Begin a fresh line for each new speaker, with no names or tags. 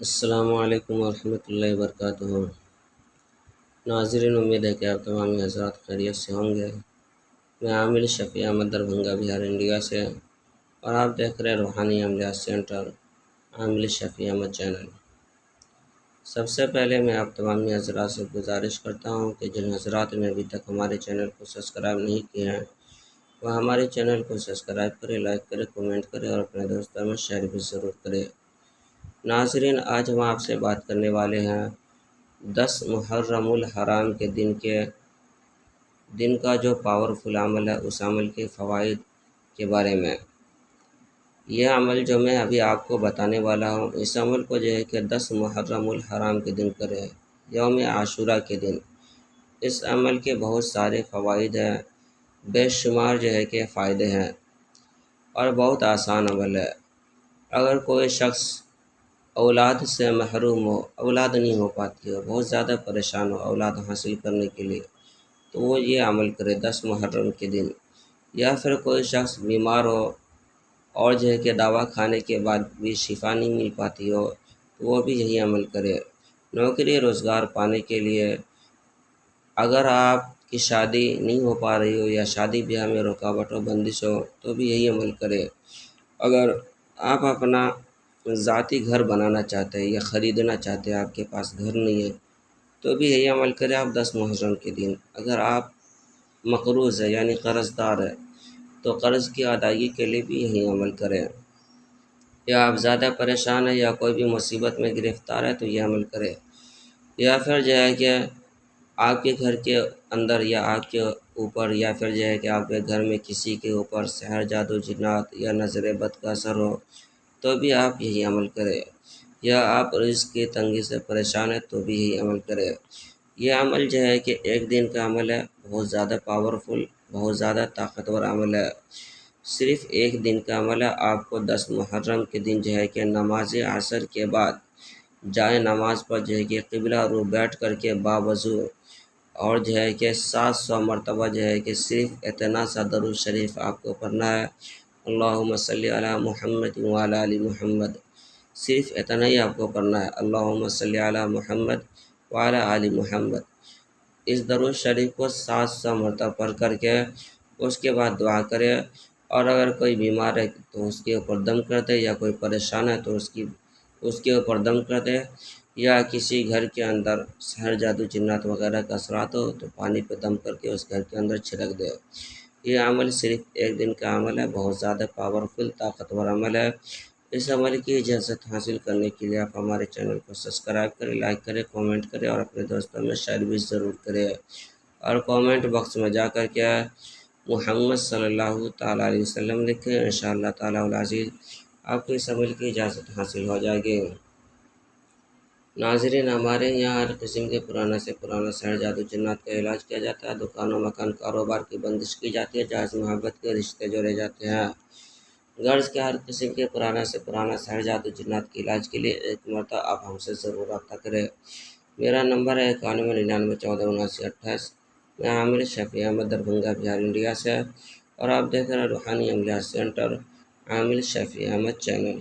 السلام علیکم ورحمۃ اللہ وبرکاتہ۔ ناظرین، امید ہے کہ آپ تمام حضرات خیریت سے ہوں گے۔ میں عامل شفیع احمد دربھنگہ بہار انڈیا سے، اور آپ دیکھ رہے روحانی عملیات سینٹر عامل شفیع احمد چینل۔ سب سے پہلے میں آپ تمام حضرات سے گزارش کرتا ہوں کہ جن حضرات نے ابھی تک ہمارے چینل کو سبسکرائب نہیں کیے ہیں وہ ہمارے چینل کو سبسکرائب کرے، لائک کرے، کومنٹ کرے اور اپنے دوستوں میں شیئر بھی ضرور کرے۔ ناظرین، آج ہم آپ سے بات کرنے والے ہیں 10 محرم الحرام کے دن کا جو پاورفل عمل ہے، اس عمل کے فوائد کے بارے میں۔ یہ عمل جو میں ابھی آپ کو بتانے والا ہوں، اس عمل کو جو ہے کہ 10 محرم الحرام کے دن کرے، یوم عاشورہ کے دن۔ اس عمل کے بہت سارے فوائد ہیں، بے شمار جو ہے کہ فائدے ہیں، اور بہت آسان عمل ہے۔ اگر کوئی شخص اولاد سے محروم ہو، اولاد نہیں ہو پاتی ہو، بہت زیادہ پریشان ہو اولاد حاصل کرنے کے لیے، تو وہ یہ عمل کرے 10 محرم کے دن۔ یا پھر کوئی شخص بیمار ہو اور جو ہے کہ دوا کھانے کے بعد بھی شفا نہیں مل پاتی ہو، تو وہ بھی یہی عمل کرے۔ نوکری روزگار پانے کے لیے، اگر آپ کی شادی نہیں ہو پا رہی ہو یا شادی بیاہ میں رکاوٹ ہو، بندش ہو، تو بھی یہی عمل کرے۔ اگر آپ اپنا ذاتی گھر بنانا چاہتے ہیں یا خریدنا چاہتے ہیں، آپ کے پاس گھر نہیں ہے، تو بھی یہی عمل کریں آپ 10 محرم کے دن۔ اگر آپ مقروض ہے یعنی قرض دار ہے، تو قرض کی ادائیگی کے لیے بھی یہی عمل کریں۔ یا آپ زیادہ پریشان ہیں یا کوئی بھی مصیبت میں گرفتار ہے، تو یہ عمل کریں۔ یا پھر جو ہے کہ آپ کے گھر کے اندر یا آپ کے اوپر، یا پھر جو ہے کہ آپ کے گھر میں کسی کے اوپر سحر، جادو، جنات یا نظر بد کا اثر ہو، تو بھی آپ یہی عمل کریں۔ یا آپ رزق کی تنگی سے پریشان ہیں، تو بھی یہی عمل کریں۔ یہ عمل جو ہے کہ ایک دن کا عمل ہے، بہت زیادہ پاورفل، بہت زیادہ طاقتور عمل ہے۔ صرف ایک دن کا عمل ہے۔ آپ کو 10 محرم کے دن جو ہے کہ نماز عصر کے بعد جائے نماز پر جو ہے کہ قبلہ رو بیٹھ کر کے باوضو، اور جو ہے کہ 700 مرتبہ جو ہے کہ صرف اتنا سا درود شریف آپ کو پڑھنا ہے، اللہم صلی علی محمد وعلی آل محمد۔ صرف اتنا ہی آپ کو پڑھنا ہے، اللہم صلی علی محمد وعلی آل محمد۔ اس درود شریف کو 700 مرتبہ پڑھ کر کے اس کے بعد دعا کرے، اور اگر کوئی بیمار ہے تو اس کے اوپر دم کر دے، یا کوئی پریشان ہے تو اس کے اوپر دم کر دے، یا کسی گھر کے اندر سحر، جادو، جنات وغیرہ کا اثرات ہو تو پانی پہ دم کر کے اس گھر کے اندر چھڑک دے۔ یہ عمل صرف ایک دن کا عمل ہے، بہت زیادہ پاورفل، طاقتور عمل ہے۔ اس عمل کی اجازت حاصل کرنے کے لیے آپ ہمارے چینل کو سبسکرائب کریں، لائک کریں، کومنٹ کریں اور اپنے دوستوں میں شیئر بھی ضرور کریں۔ اور کومنٹ باکس میں جا کر کے محمد صلی اللہ تعالیٰ علیہ وسلم لکھیں، انشاءاللہ تعالیٰ العزیز آپ کو اس عمل کی اجازت حاصل ہو جائے گی۔ ناظرین، ہمارے یہاں ہر قسم کے پرانا سے پرانا سحر، جادو، جنات کا علاج کیا جاتا ہے۔ دکانوں، مکان، کاروبار کی بندش کی جاتی ہے، جائز محبت کے رشتے جوڑے جاتے ہیں۔ غرض کے ہر قسم کے پرانا سے پرانا سحر، جادو، جنات کے علاج کے لیے ایک مرتبہ آپ ہم سے ضرور رابطہ کریں۔ میرا نمبر ہے 9199147928۔ میں عامل شفیع احمد دربھنگہ بہار انڈیا سے، اور آپ دیکھ رہے ہیں روحانی عملیات سینٹر عامل شفیع احمد چینل۔